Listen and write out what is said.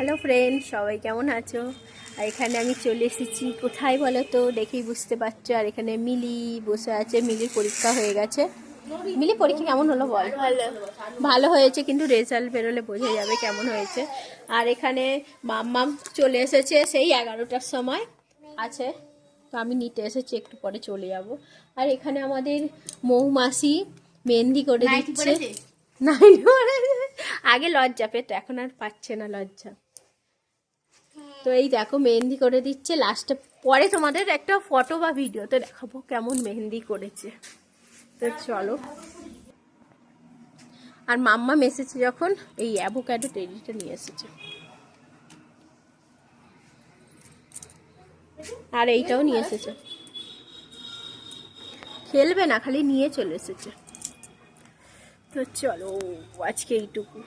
Hello friend, সবাই কেমন আছো? আর এখানে আমি চলে এসেছি কোথায় বলো তো, দেখেই বুঝতে পারছো। আর এখানে মিলি বসে আছে, মিলির পরীক্ষা হয়ে গেছে। মিলি পরীক্ষা কেমন হলো বল? ভালো হয়েছে, কিন্তু রেজাল্ট বেরোলে বোঝা যাবে কেমন হয়েছে। আর এখানে মাম্মাম চলে এসেছে, সেই 11টার সময় আছে, তো আমি নিতে এসেছি, একটু পরে চলে যাব। আর এখানে আমাদের মৌমাসি মেহেন্দি করে দিচ্ছে। নাই, আগে লজ্জা পেত, এখন আর পাচ্ছে না লজ্জা। তো এই দেখো মেহেন্দি করে দিচ্ছে লাস্টে, পরে তোমাদের একটা ফটো বা ভিডিওতে দেখাবো কেমন মেহেন্দি করেছে। তো চলো। আর মাম্মা এসেছে যখন, এই অ্যাভোক্যাডো টেডিটা নিয়ে এসেছে, আর এইটাও নিয়ে এসেছে। খেলবে না, খালি নিয়ে চলে এসেছে। তো চলো, আজকে এইটুকু।